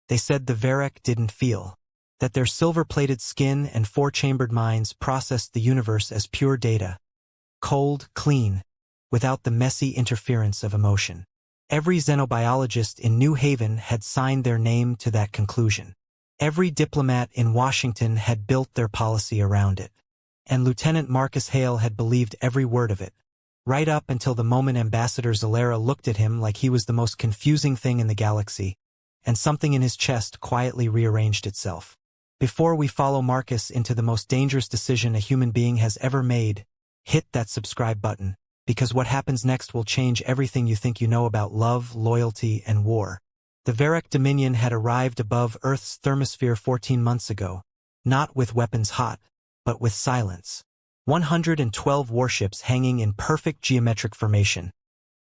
They said the Varek didn't feel, that their silver-plated skin and four-chambered minds processed the universe as pure data, cold, clean, without the messy interference of emotion. Every xenobiologist in New Haven had signed their name to that conclusion. Every diplomat in Washington had built their policy around it. And Lieutenant Marcus Hale had believed every word of it, right up until the moment Ambassador Zelara looked at him like he was the most confusing thing in the galaxy, and something in his chest quietly rearranged itself. Before we follow Marcus into the most dangerous decision a human being has ever made, hit that subscribe button, because what happens next will change everything you think you know about love, loyalty, and war. The Varek Dominion had arrived above Earth's thermosphere 14 months ago, not with weapons hot, but with silence. 112 warships hanging in perfect geometric formation,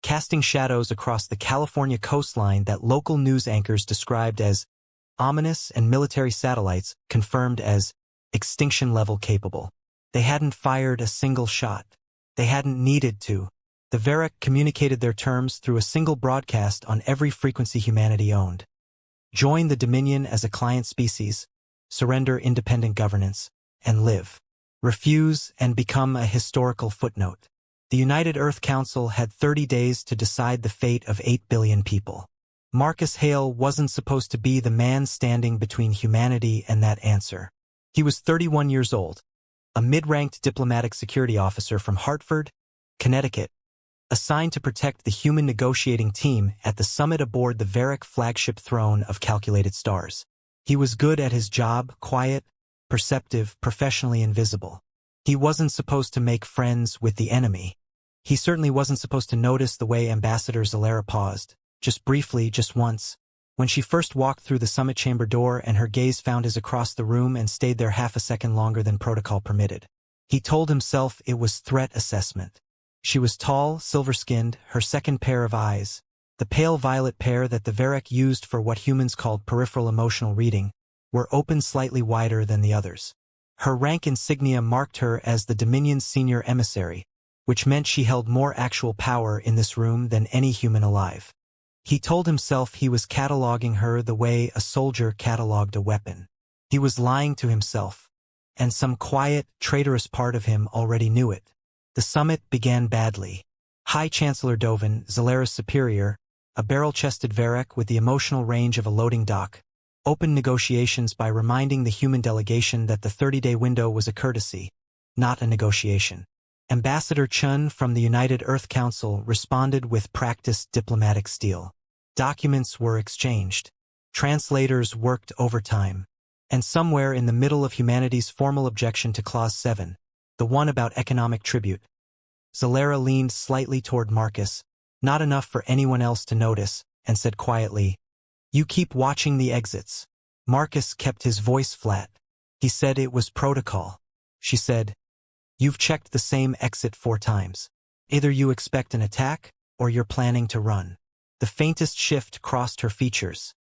casting shadows across the California coastline that local news anchors described as ominous and military satellites confirmed as extinction-level capable. They hadn't fired a single shot. They hadn't needed to. The Varek communicated their terms through a single broadcast on every frequency humanity owned. Join the Dominion as a client species, surrender independent governance, and live. Refuse and become a historical footnote. The United Earth Council had 30 days to decide the fate of 8 billion people. Marcus Hale wasn't supposed to be the man standing between humanity and that answer. He was 31 years old, a mid-ranked diplomatic security officer from Hartford, Connecticut, assigned to protect the human negotiating team at the summit aboard the Varek flagship throne of calculated stars. He was good at his job, quiet, perceptive, professionally invisible. He wasn't supposed to make friends with the enemy. He certainly wasn't supposed to notice the way Ambassador Zelara paused, just briefly, just once, when she first walked through the summit chamber door and her gaze found his across the room and stayed there half a second longer than protocol permitted. He told himself it was threat assessment. She was tall, silver-skinned, her second pair of eyes, the pale violet pair that the Varek used for what humans called peripheral emotional reading, were open slightly wider than the others. Her rank insignia marked her as the Dominion's senior emissary, which meant she held more actual power in this room than any human alive. He told himself he was cataloging her the way a soldier cataloged a weapon. He was lying to himself, and some quiet, traitorous part of him already knew it. The summit began badly. High Chancellor Dovin, Zelara's superior, a barrel-chested Varek with the emotional range of a loading dock, opened negotiations by reminding the human delegation that the 30-day window was a courtesy, not a negotiation. Ambassador Chun from the United Earth Council responded with practiced diplomatic steel. Documents were exchanged. Translators worked overtime. And somewhere in the middle of humanity's formal objection to Clause 7, the one about economic tribute, Zelara leaned slightly toward Marcus, not enough for anyone else to notice, and said quietly, "You keep watching the exits." Marcus kept his voice flat. He said it was protocol. She said, "You've checked the same exit 4 times. Either you expect an attack, or you're planning to run." The faintest shift crossed her features.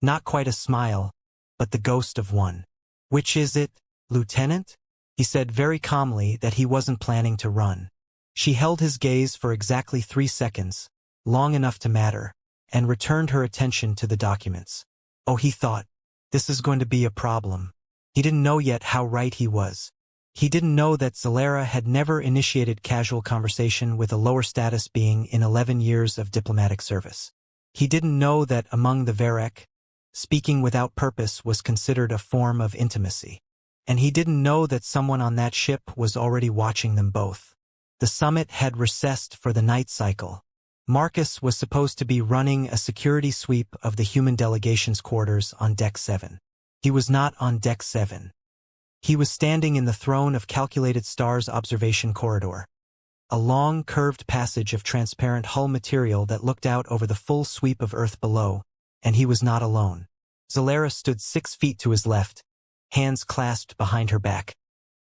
Not quite a smile, but the ghost of one. "Which is it, Lieutenant?" He said very calmly that he wasn't planning to run. She held his gaze for exactly 3 seconds, long enough to matter, and returned her attention to the documents. Oh, he thought, this is going to be a problem. He didn't know yet how right he was. He didn't know that Zelara had never initiated casual conversation with a lower status being in 11 years of diplomatic service. He didn't know that among the Varek, speaking without purpose was considered a form of intimacy. And he didn't know that someone on that ship was already watching them both. The summit had recessed for the night cycle. Marcus was supposed to be running a security sweep of the human delegation's quarters on Deck 7. He was not on Deck 7. He was standing in the throne of calculated stars observation corridor, a long, curved passage of transparent hull material that looked out over the full sweep of Earth below, and he was not alone. Zelara stood 6 feet to his left, hands clasped behind her back,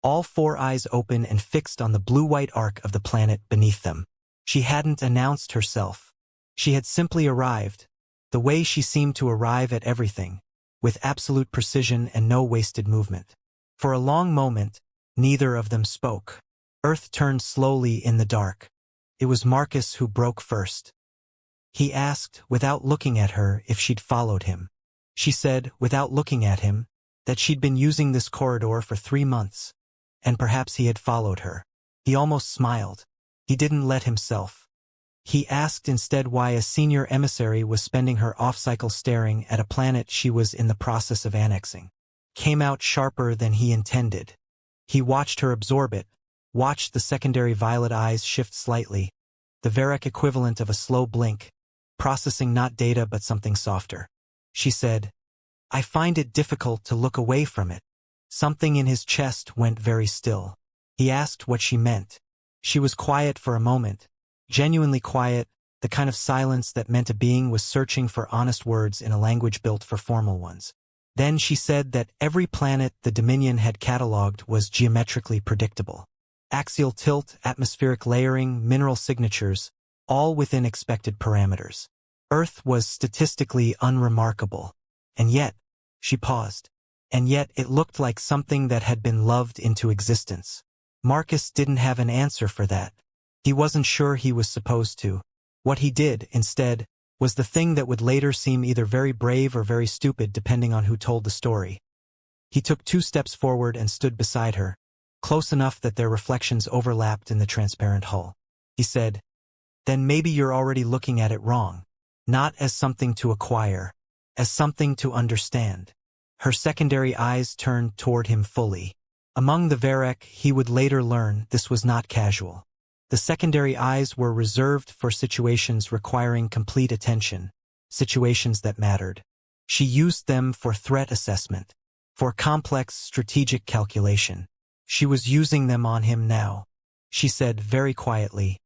all 4 eyes open and fixed on the blue-white arc of the planet beneath them. She hadn't announced herself. She had simply arrived, the way she seemed to arrive at everything, with absolute precision and no wasted movement. For a long moment, neither of them spoke. Earth turned slowly in the dark. It was Marcus who broke first. He asked, without looking at her, if she'd followed him. She said, without looking at him, that she'd been using this corridor for 3 months, and perhaps he had followed her. He almost smiled. He didn't let himself. He asked instead why a senior emissary was spending her off-cycle staring at a planet she was in the process of annexing. Came out sharper than he intended. He watched her absorb it, watched the secondary violet eyes shift slightly, the Varek equivalent of a slow blink, processing not data but something softer. She said, "I find it difficult to look away from it." Something in his chest went very still. He asked what she meant. She was quiet for a moment, genuinely quiet, the kind of silence that meant a being was searching for honest words in a language built for formal ones. Then she said that every planet the Dominion had catalogued was geometrically predictable. Axial tilt, atmospheric layering, mineral signatures, all within expected parameters. Earth was statistically unremarkable. And yet, she paused. And yet it looked like something that had been loved into existence. Marcus didn't have an answer for that. He wasn't sure he was supposed to. What he did, instead, was the thing that would later seem either very brave or very stupid depending on who told the story. He took 2 steps forward and stood beside her, close enough that their reflections overlapped in the transparent hull. He said, "Then maybe you're already looking at it wrong. Not as something to acquire, as something to understand." Her secondary eyes turned toward him fully. Among the Varek, he would later learn this was not casual. The secondary eyes were reserved for situations requiring complete attention, situations that mattered. She used them for threat assessment, for complex strategic calculation. She was using them on him now. She said very quietly,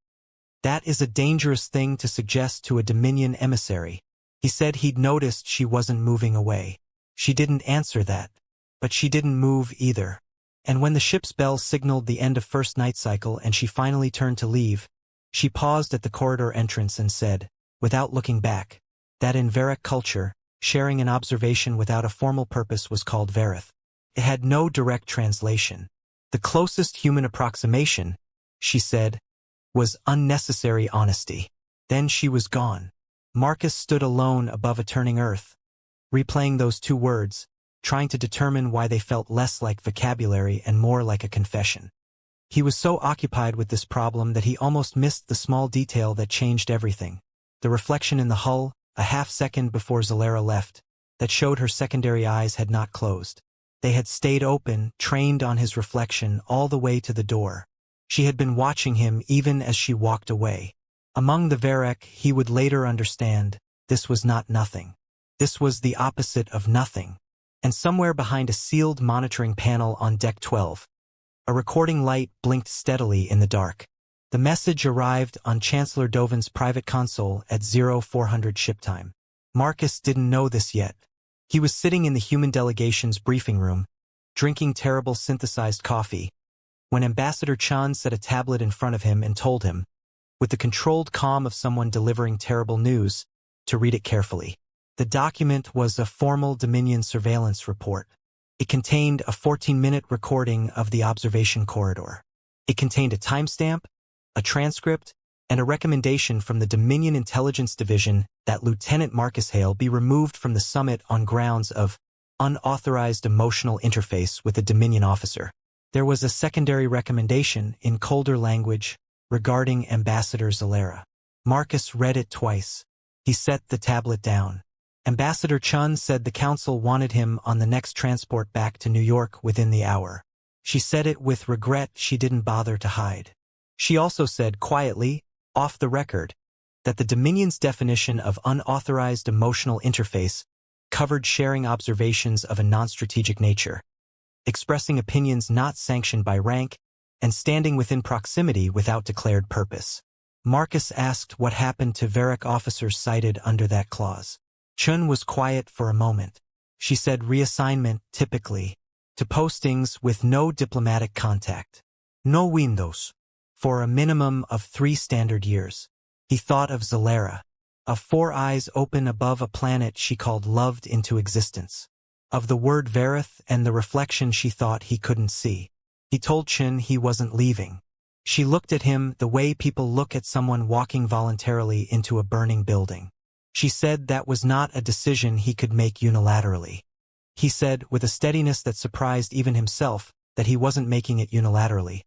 "That is a dangerous thing to suggest to a Dominion emissary." He said he'd noticed she wasn't moving away. She didn't answer that, but she didn't move either. And when the ship's bell signaled the end of first night cycle and she finally turned to leave, she paused at the corridor entrance and said, without looking back, that in Varek culture, sharing an observation without a formal purpose was called varith. It had no direct translation. The closest human approximation, she said, was unnecessary honesty. Then she was gone. Marcus stood alone above a turning earth, replaying those 2 words, trying to determine why they felt less like vocabulary and more like a confession. He was so occupied with this problem that he almost missed the small detail that changed everything. The reflection in the hull, a half-second before Zelara left, that showed her secondary eyes had not closed. They had stayed open, trained on his reflection all the way to the door. She had been watching him even as she walked away. Among the Varek, he would later understand, this was not nothing. This was the opposite of nothing. And somewhere behind a sealed monitoring panel on Deck 12, a recording light blinked steadily in the dark. The message arrived on Chancellor Dovin's private console at 0400 ship time. Marcus didn't know this yet. He was sitting in the human delegation's briefing room, drinking terrible synthesized coffee, when Ambassador Chan set a tablet in front of him and told him, with the controlled calm of someone delivering terrible news, to read it carefully. The document was a formal Dominion surveillance report. It contained a 14-minute recording of the observation corridor. It contained a timestamp, a transcript, and a recommendation from the Dominion Intelligence Division that Lieutenant Marcus Hale be removed from the summit on grounds of unauthorized emotional interface with a Dominion officer. There was a secondary recommendation in colder language regarding Ambassador Zelara. Marcus read it twice. He set the tablet down. Ambassador Chun said the council wanted him on the next transport back to New York within the hour. She said it with regret she didn't bother to hide. She also said quietly, off the record, that the Dominion's definition of unauthorized emotional interface covered sharing observations of a non-strategic nature, expressing opinions not sanctioned by rank, and standing within proximity without declared purpose. Marcus asked what happened to Varek officers cited under that clause. Chun was quiet for a moment. She said reassignment, typically, to postings with no diplomatic contact. No windows. For a minimum of 3 standard years. He thought of Zelara, of 4 eyes open above a planet she called loved into existence. Of the word varith and the reflection she thought he couldn't see. He told Chin he wasn't leaving. She looked at him the way people look at someone walking voluntarily into a burning building. She said that was not a decision he could make unilaterally. He said, with a steadiness that surprised even himself, that he wasn't making it unilaterally.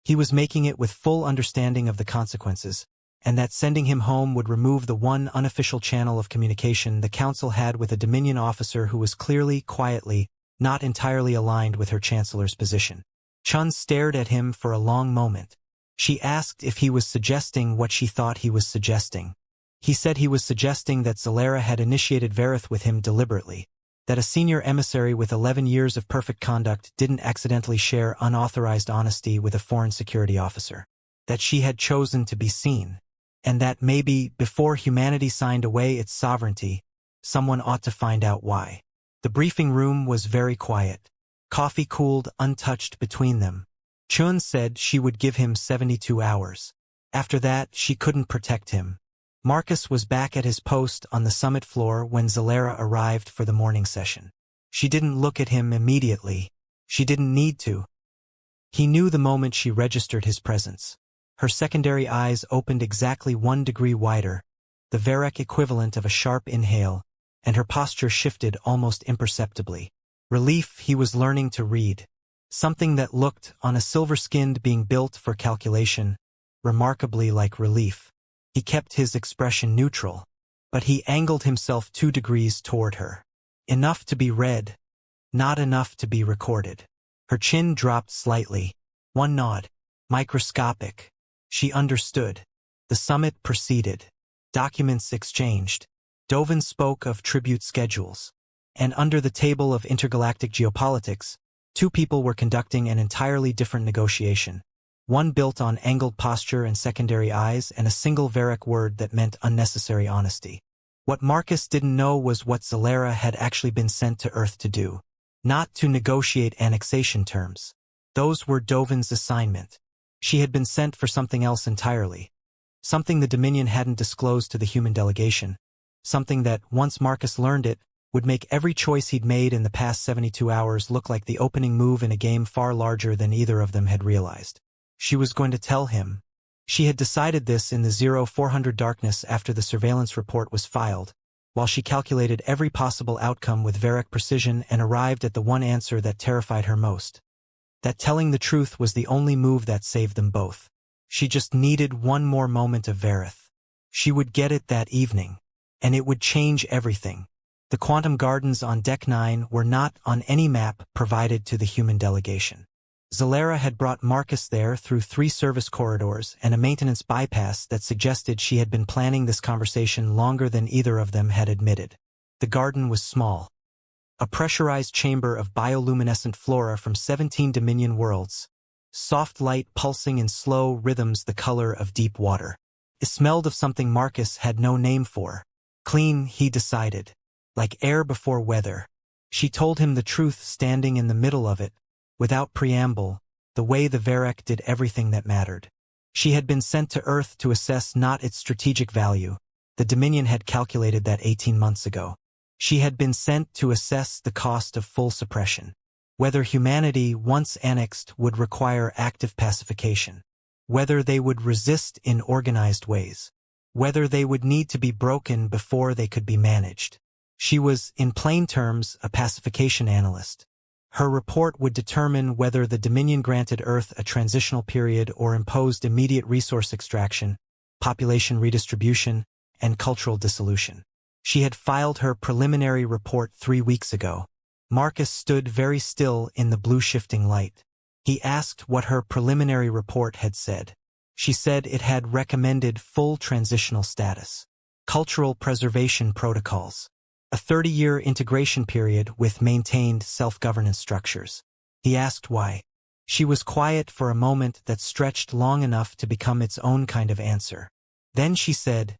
He was making it with full understanding of the consequences, and that sending him home would remove the one unofficial channel of communication the Council had with a Dominion officer who was clearly, quietly, not entirely aligned with her Chancellor's position. Chun stared at him for a long moment. She asked if he was suggesting what she thought he was suggesting. He said he was suggesting that Zelara had initiated Varek with him deliberately, that a senior emissary with 11 years of perfect conduct didn't accidentally share unauthorized honesty with a foreign security officer, that she had chosen to be seen, and that maybe, before humanity signed away its sovereignty, someone ought to find out why. The briefing room was very quiet. Coffee cooled untouched between them. Chun said she would give him 72 hours. After that, she couldn't protect him. Marcus was back at his post on the summit floor when Zelara arrived for the morning session. She didn't look at him immediately. She didn't need to. He knew the moment she registered his presence. Her secondary eyes opened exactly 1 degree wider, the Varek equivalent of a sharp inhale, and her posture shifted almost imperceptibly. Relief he was learning to read. Something that looked, on a silver-skinned being built for calculation, remarkably like relief. He kept his expression neutral, but he angled himself 2 degrees toward her. Enough to be read, not enough to be recorded. Her chin dropped slightly. One nod. Microscopic. She understood. The summit proceeded. Documents exchanged. Dovin spoke of tribute schedules. And under the table of intergalactic geopolitics, 2 people were conducting an entirely different negotiation. One built on angled posture and secondary eyes and a single Varek word that meant unnecessary honesty. What Marcus didn't know was what Zelara had actually been sent to Earth to do. Not to negotiate annexation terms. Those were Dovin's assignment. She had been sent for something else entirely. Something the Dominion hadn't disclosed to the human delegation. Something that, once Marcus learned it, would make every choice he'd made in the past 72 hours look like the opening move in a game far larger than either of them had realized. She was going to tell him. She had decided this in the 0400 darkness after the surveillance report was filed, while she calculated every possible outcome with Varek precision and arrived at the one answer that terrified her most. That telling the truth was the only move that saved them both. She just needed one more moment of Varek. She would get it that evening, and it would change everything. The quantum gardens on Deck 9 were not on any map provided to the human delegation. Zelara had brought Marcus there through 3 service corridors and a maintenance bypass that suggested she had been planning this conversation longer than either of them had admitted. The garden was small. A pressurized chamber of bioluminescent flora from 17 Dominion worlds. Soft light pulsing in slow rhythms the color of deep water. It smelled of something Marcus had no name for. Clean, he decided. Like air before weather. She told him the truth standing in the middle of it, without preamble, the way the Varek did everything that mattered. She had been sent to Earth to assess not its strategic value. The Dominion had calculated that 18 months ago. She had been sent to assess the cost of full suppression. Whether humanity, once annexed, would require active pacification. Whether they would resist in organized ways. Whether they would need to be broken before they could be managed. She was, in plain terms, a pacification analyst. Her report would determine whether the Dominion granted Earth a transitional period or imposed immediate resource extraction, population redistribution, and cultural dissolution. She had filed her preliminary report 3 weeks ago. Marcus stood very still in the blue shifting light. He asked what her preliminary report had said. She said it had recommended full transitional status. Cultural preservation protocols. A 30-year integration period with maintained self-governance structures. He asked why. She was quiet for a moment that stretched long enough to become its own kind of answer. Then she said,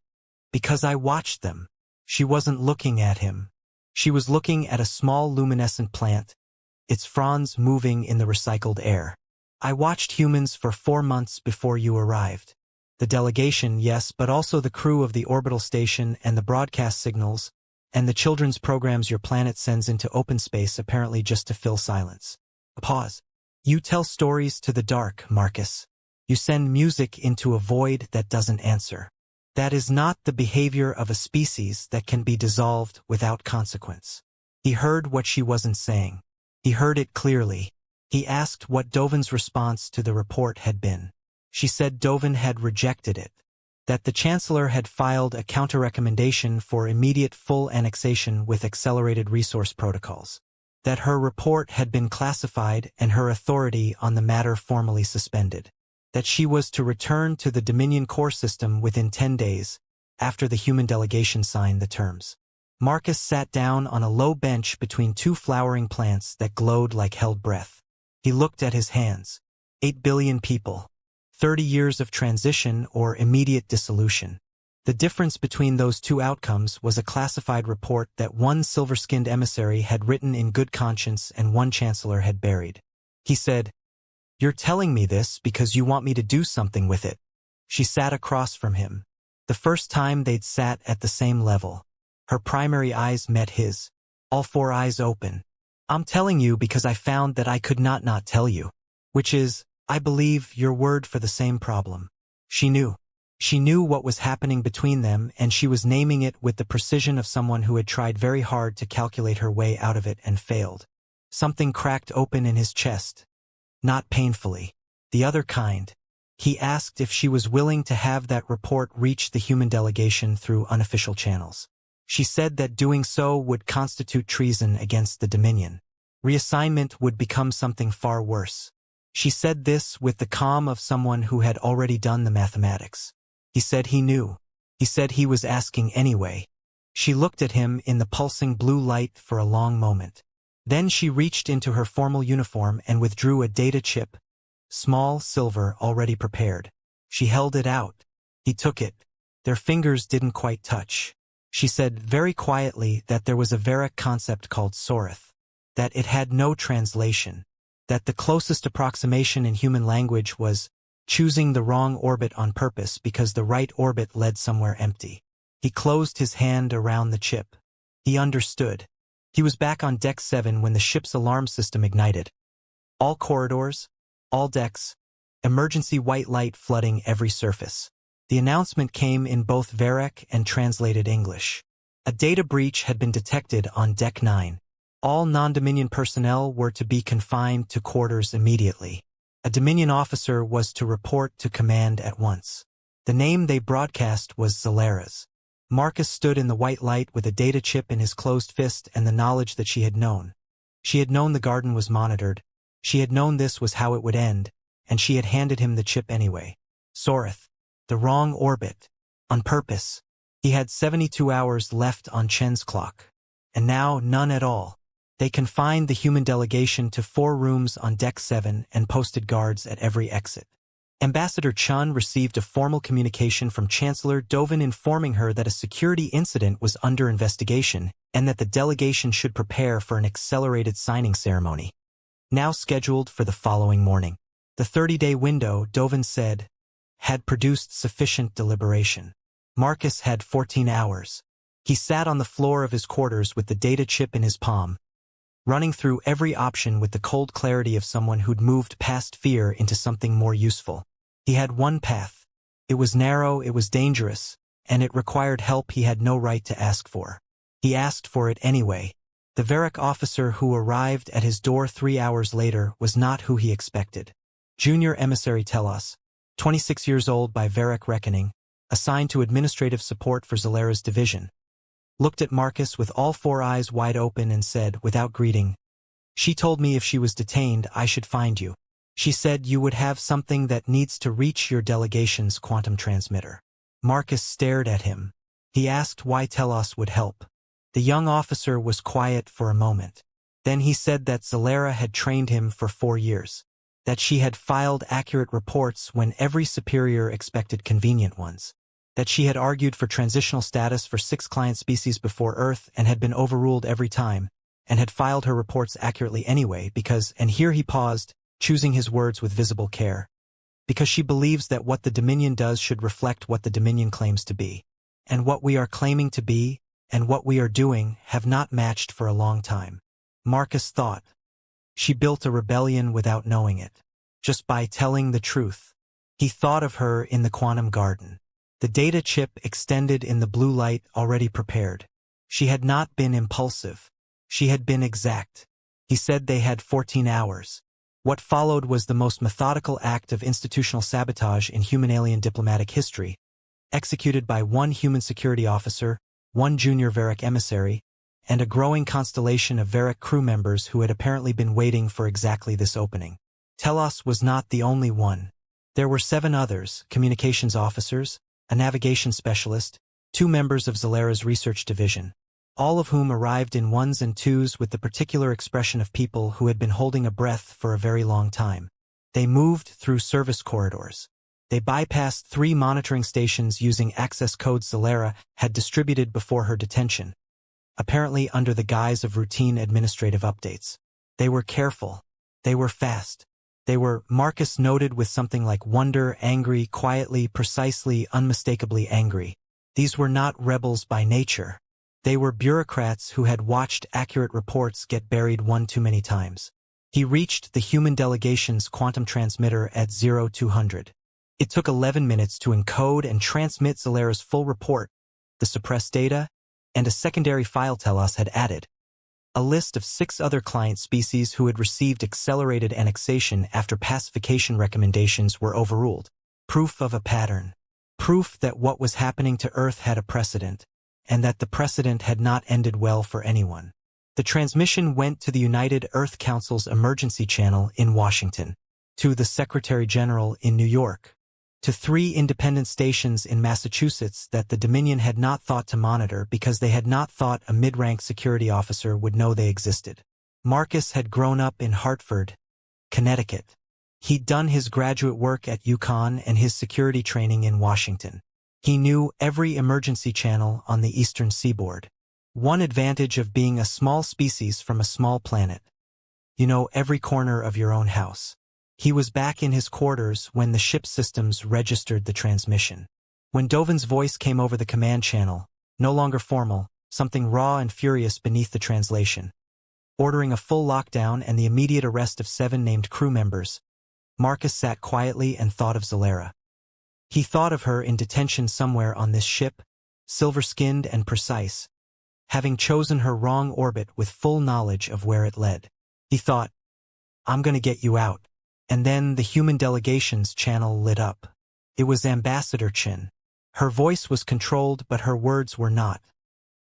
"Because I watched them." She wasn't looking at him. She was looking at a small luminescent plant, its fronds moving in the recycled air. "I watched humans for 4 months before you arrived. The delegation, yes, but also the crew of the orbital station and the broadcast signals, and the children's programs your planet sends into open space apparently just to fill silence." A pause. "You tell stories to the dark, Marcus. You send music into a void that doesn't answer. That is not the behavior of a species that can be dissolved without consequence. He heard what she wasn't saying. He heard it clearly. He asked what Dovin's response to the report had been. She said Dovin had rejected it, that the Chancellor had filed a counter-recommendation for immediate full annexation with accelerated resource protocols, that her report had been classified and her authority on the matter formally suspended, that she was to return to the Dominion core system within 10 days, after the human delegation signed the terms. Marcus sat down on a low bench between two flowering plants that glowed like held breath. He looked at his hands. 8 billion people. 30 years of transition or immediate dissolution. The difference between those two outcomes was a classified report that one silver-skinned emissary had written in good conscience and one chancellor had buried. He said, "You're telling me this because you want me to do something with it." She sat across from him. The first time they'd sat at the same level. Her primary eyes met his. All four eyes open. "I'm telling you because I found that I could not tell you. Which is, I believe, your word for the same problem." She knew. She knew what was happening between them, and she was naming it with the precision of someone who had tried very hard to calculate her way out of it and failed. Something cracked open in his chest. Not painfully. The other kind. He asked if she was willing to have that report reach the human delegation through unofficial channels. She said that doing so would constitute treason against the Dominion. Reassignment would become something far worse. She said this with the calm of someone who had already done the mathematics. He said he knew. He said he was asking anyway. She looked at him in the pulsing blue light for a long moment. Then she reached into her formal uniform and withdrew a data chip, small, silver, already prepared. She held it out. He took it. Their fingers didn't quite touch. She said very quietly that there was a Varek concept called Sorith, that it had no translation, that the closest approximation in human language was choosing the wrong orbit on purpose because the right orbit led somewhere empty. He closed his hand around the chip. He understood. He was back on Deck 7 when the ship's alarm system ignited. All corridors, all decks, emergency white light flooding every surface. The announcement came in both Varek and translated English. A data breach had been detected on Deck 9. All non-Dominion personnel were to be confined to quarters immediately. A Dominion officer was to report to command at once. The name they broadcast was Zelara's. Marcus stood in the white light with a data chip in his closed fist and the knowledge that she had known. She had known the garden was monitored. She had known this was how it would end, and she had handed him the chip anyway. Sorith. The wrong orbit. On purpose. He had 72 hours left on Chen's clock. And now none at all. They confined the human delegation to 4 rooms on Deck 7 and posted guards at every exit. Ambassador Chun received a formal communication from Chancellor Dovin informing her that a security incident was under investigation and that the delegation should prepare for an accelerated signing ceremony, now scheduled for the following morning. The 30-day window, Dovin said, had produced sufficient deliberation. Marcus had 14 hours. He sat on the floor of his quarters with the data chip in his palm, running through every option with the cold clarity of someone who'd moved past fear into something more useful. He had one path. It was narrow, it was dangerous, and it required help he had no right to ask for. He asked for it anyway. The Varek officer who arrived at his door 3 hours later was not who he expected. Junior Emissary Telos, 26 years old by Varek reckoning, assigned to administrative support for Zelara's division, looked at Marcus with all 4 eyes wide open and said, without greeting, "She told me if she was detained, I should find you. She said you would have something that needs to reach your delegation's quantum transmitter." Marcus stared at him. He asked why Telos would help. The young officer was quiet for a moment. Then he said that Zelara had trained him for 4 years, that she had filed accurate reports when every superior expected convenient ones, that she had argued for transitional status for 6 client species before Earth and had been overruled every time, and had filed her reports accurately anyway because, and here he paused, choosing his words with visible care, because she believes that what the Dominion does should reflect what the Dominion claims to be. And what we are claiming to be, and what we are doing, have not matched for a long time. Marcus thought. She built a rebellion without knowing it. Just by telling the truth. He thought of her in the quantum garden. The data chip extended in the blue light already prepared. She had not been impulsive. She had been exact. He said they had 14 hours. What followed was the most methodical act of institutional sabotage in human-alien diplomatic history, executed by one human security officer, one junior Varek emissary, and a growing constellation of Varek crew members who had apparently been waiting for exactly this opening. Telos was not the only one. There were 7 others, communications officers, a navigation specialist, 2 members of Zelara's research division, all of whom arrived in ones and twos with the particular expression of people who had been holding a breath for a very long time. They moved through service corridors. They bypassed 3 monitoring stations using access codes Zelara had distributed before her detention, apparently under the guise of routine administrative updates. They were careful. They were fast. They were, Marcus noted with something like wonder, angry, quietly, precisely, unmistakably angry. These were not rebels by nature. They were bureaucrats who had watched accurate reports get buried one too many times. He reached the human delegation's quantum transmitter at 0200. It took 11 minutes to encode and transmit Zelara's full report, the suppressed data, and a secondary file Telos had added. A list of 6 other client species who had received accelerated annexation after pacification recommendations were overruled. Proof of a pattern. Proof that what was happening to Earth had a precedent, and that the precedent had not ended well for anyone. The transmission went to the United Earth Council's emergency channel in Washington, to the Secretary General in New York, to 3 independent stations in Massachusetts that the Dominion had not thought to monitor because they had not thought a mid-rank security officer would know they existed. Marcus had grown up in Hartford, Connecticut. He'd done his graduate work at UConn and his security training in Washington. He knew every emergency channel on the eastern seaboard. One advantage of being a small species from a small planet. You know every corner of your own house. He was back in his quarters when the ship's systems registered the transmission. When Dovin's voice came over the command channel, no longer formal, something raw and furious beneath the translation, ordering a full lockdown and the immediate arrest of 7 named crew members, Marcus sat quietly and thought of Zelara. He thought of her in detention somewhere on this ship, silver-skinned and precise, having chosen her wrong orbit with full knowledge of where it led. He thought, I'm gonna get you out. And then the human delegation's channel lit up. It was Ambassador Chin. Her voice was controlled, but her words were not.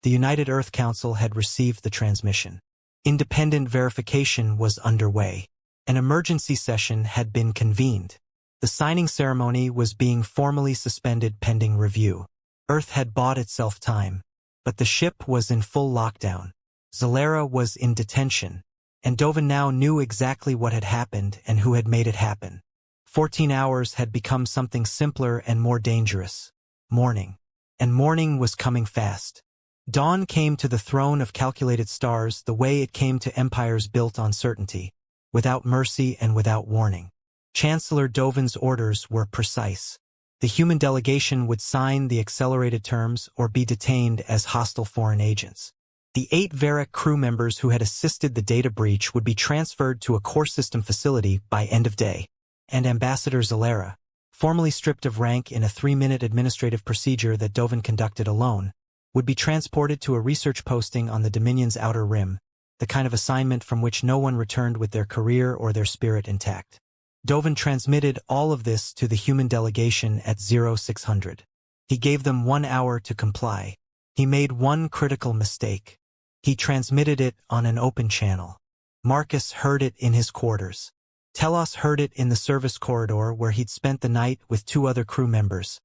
The United Earth Council had received the transmission. Independent verification was underway. An emergency session had been convened. The signing ceremony was being formally suspended pending review. Earth had bought itself time, but the ship was in full lockdown. Zelara was in detention. And Dovin now knew exactly what had happened and who had made it happen. 14 hours had become something simpler and more dangerous. Morning. And morning was coming fast. Dawn came to the throne of calculated stars the way it came to empires built on certainty, without mercy and without warning. Chancellor Dovin's orders were precise. The human delegation would sign the accelerated terms or be detained as hostile foreign agents. The 8 Varek crew members who had assisted the data breach would be transferred to a core system facility by end of day, and Ambassador Zelara, formally stripped of rank in a 3-minute administrative procedure that Dovin conducted alone, would be transported to a research posting on the Dominion's outer rim, the kind of assignment from which no one returned with their career or their spirit intact. Dovin transmitted all of this to the human delegation at 0600. He gave them 1 hour to comply. He made one critical mistake. He transmitted it on an open channel. Marcus heard it in his quarters. Telos heard it in the service corridor where he'd spent the night with 2 other crew members,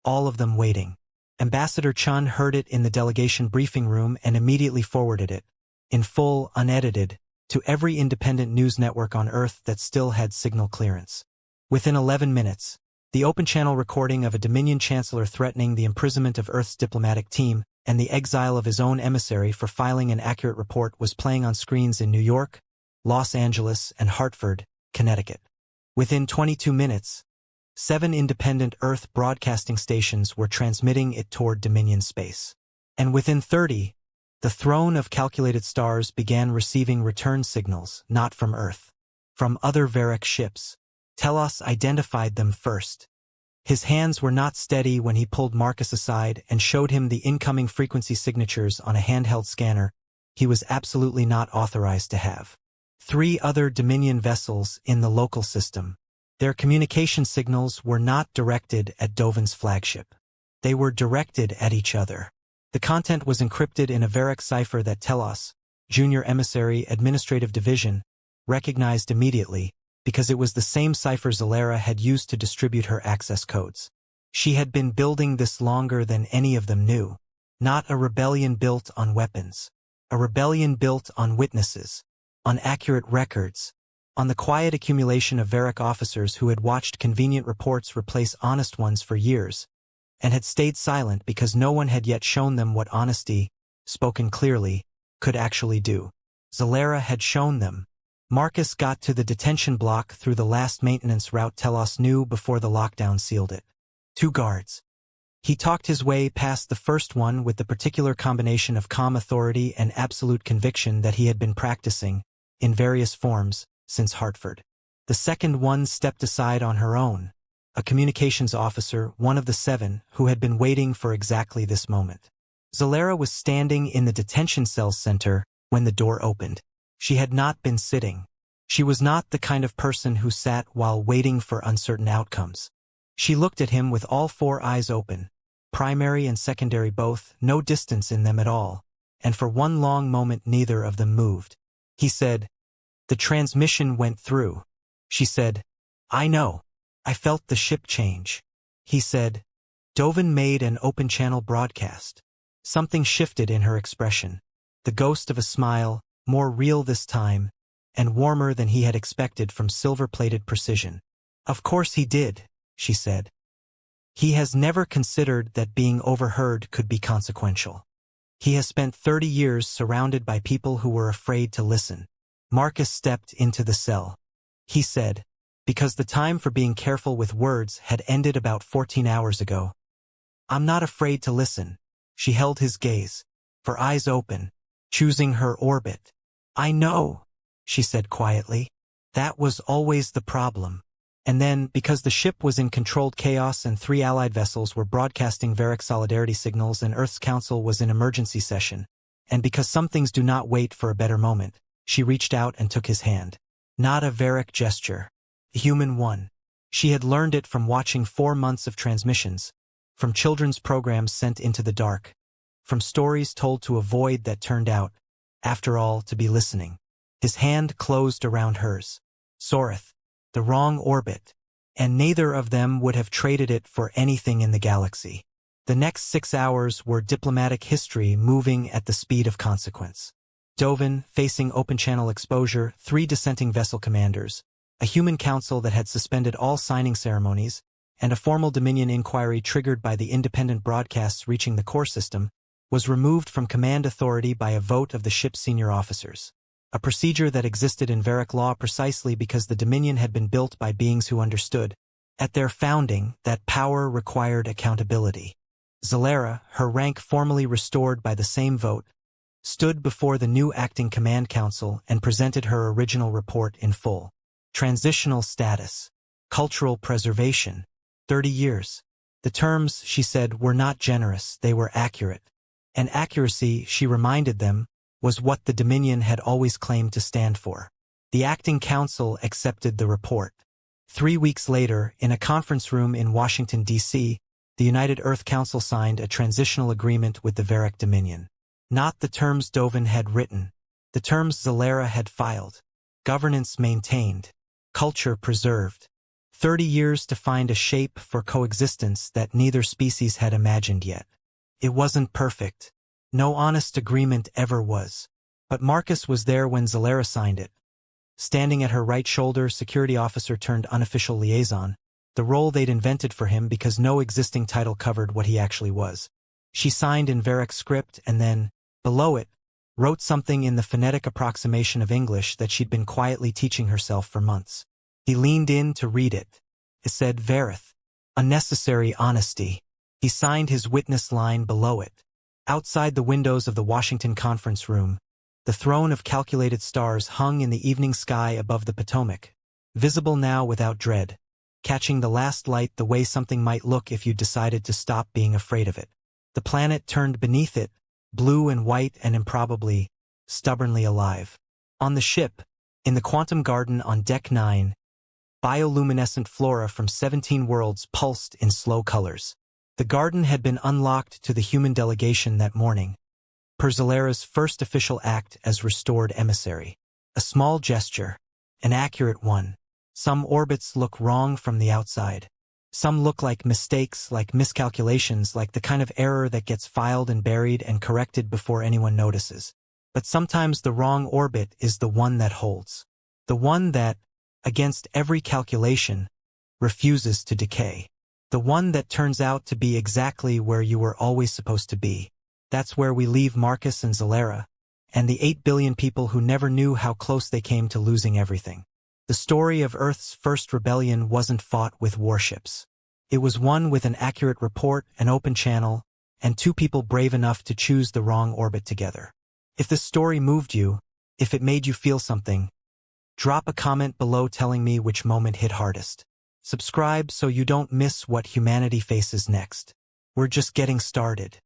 all of them waiting. Ambassador Chun heard it in the delegation briefing room and immediately forwarded it, in full, unedited, to every independent news network on Earth that still had signal clearance. Within 11 minutes, the open-channel recording of a Dominion chancellor threatening the imprisonment of Earth's diplomatic team and the exile of his own emissary for filing an accurate report was playing on screens in New York, Los Angeles, and Hartford, Connecticut. Within 22 minutes, 7 independent Earth broadcasting stations were transmitting it toward Dominion space. And within 30, the throne of calculated stars began receiving return signals, not from Earth, from other Varek ships. Telos identified them first. His hands were not steady when he pulled Marcus aside and showed him the incoming frequency signatures on a handheld scanner he was absolutely not authorized to have. 3 other Dominion vessels in the local system. Their communication signals were not directed at Dovin's flagship. They were directed at each other. The content was encrypted in a Varek cipher that Telos, Junior Emissary Administrative Division, recognized immediately, because it was the same cipher Zelara had used to distribute her access codes. She had been building this longer than any of them knew. Not a rebellion built on weapons. A rebellion built on witnesses, on accurate records, on the quiet accumulation of Varek officers who had watched convenient reports replace honest ones for years, and had stayed silent because no one had yet shown them what honesty, spoken clearly, could actually do. Zelara had shown them. Marcus got to the detention block through the last maintenance route Telos knew before the lockdown sealed it. 2 guards. He talked his way past the first one with the particular combination of calm authority and absolute conviction that he had been practicing, in various forms, since Hartford. The second one stepped aside on her own, a communications officer, one of the 7, who had been waiting for exactly this moment. Zelara was standing in the detention cell center when the door opened. She had not been sitting. She was not the kind of person who sat while waiting for uncertain outcomes. She looked at him with all 4 eyes open, primary and secondary both, no distance in them at all, and for one long moment neither of them moved. He said, "The transmission went through." She said, "I know. I felt the ship change." He said, "Dovin made an open-channel broadcast." Something shifted in her expression. The ghost of a smile, more real this time, and warmer than he had expected from silver-plated precision. "Of course he did," she said. "He has never considered that being overheard could be consequential. He has spent 30 years surrounded by people who were afraid to listen." Marcus stepped into the cell. He said, "Because the time for being careful with words had ended about 14 hours ago. I'm not afraid to listen." She held his gaze, her eyes open, choosing her orbit. "I know," she said quietly. "That was always the problem." And then, because the ship was in controlled chaos and 3 Allied vessels were broadcasting Varek solidarity signals and Earth's Council was in emergency session, and because some things do not wait for a better moment, she reached out and took his hand. Not a Varek gesture. A human one. She had learned it from watching 4 months of transmissions, from children's programs sent into the dark, from stories told to a void that turned out, after all, to be listening. His hand closed around hers. Soreth. The wrong orbit, and neither of them would have traded it for anything in the galaxy. The next 6 hours were diplomatic history moving at the speed of consequence. Dovin, facing open-channel exposure, 3 dissenting vessel commanders, a human council that had suspended all signing ceremonies, and a formal Dominion inquiry triggered by the independent broadcasts reaching the core system, was removed from command authority by a vote of the ship's senior officers. A procedure that existed in Varek law precisely because the Dominion had been built by beings who understood, at their founding, that power required accountability. Zelara, her rank formally restored by the same vote, stood before the new acting command council and presented her original report in full. Transitional status. Cultural preservation. 30 years. The terms, she said, were not generous, they were accurate. And accuracy, she reminded them, was what the Dominion had always claimed to stand for. The acting council accepted the report. 3 weeks later, in a conference room in Washington, D.C., the United Earth Council signed a transitional agreement with the Varek Dominion. Not the terms Dovin had written. The terms Zelara had filed. Governance maintained. Culture preserved. 30 years to find a shape for coexistence that neither species had imagined yet. It wasn't perfect. No honest agreement ever was. But Marcus was there when Zelara signed it. Standing at her right shoulder, security officer turned unofficial liaison, the role they'd invented for him because no existing title covered what he actually was. She signed in Varek script and then, below it, wrote something in the phonetic approximation of English that she'd been quietly teaching herself for months. He leaned in to read it. It said, "Vareth. Unnecessary honesty." He signed his witness line below it. Outside the windows of the Washington conference room, the throne of calculated stars hung in the evening sky above the Potomac, visible now without dread. catching the last light the way something might look if you decided to stop being afraid of it. The planet turned beneath it, blue and white and improbably, stubbornly alive. On the ship, in the quantum garden on Deck 9, bioluminescent flora from 17 worlds pulsed in slow colors. The garden had been unlocked to the human delegation that morning, per Zelara's first official act as restored emissary. A small gesture, an accurate one. Some orbits look wrong from the outside. Some look like mistakes, like miscalculations, like the kind of error that gets filed and buried and corrected before anyone notices. But sometimes the wrong orbit is the one that holds. The one that, against every calculation, refuses to decay. The one that turns out to be exactly where you were always supposed to be. That's where we leave Marcus and Zelara, and the 8 billion people who never knew how close they came to losing everything. The story of Earth's first rebellion wasn't fought with warships. It was won with an accurate report, an open channel, and 2 people brave enough to choose the wrong orbit together. If this story moved you, if it made you feel something, drop a comment below telling me which moment hit hardest. Subscribe so you don't miss what humanity faces next. We're just getting started.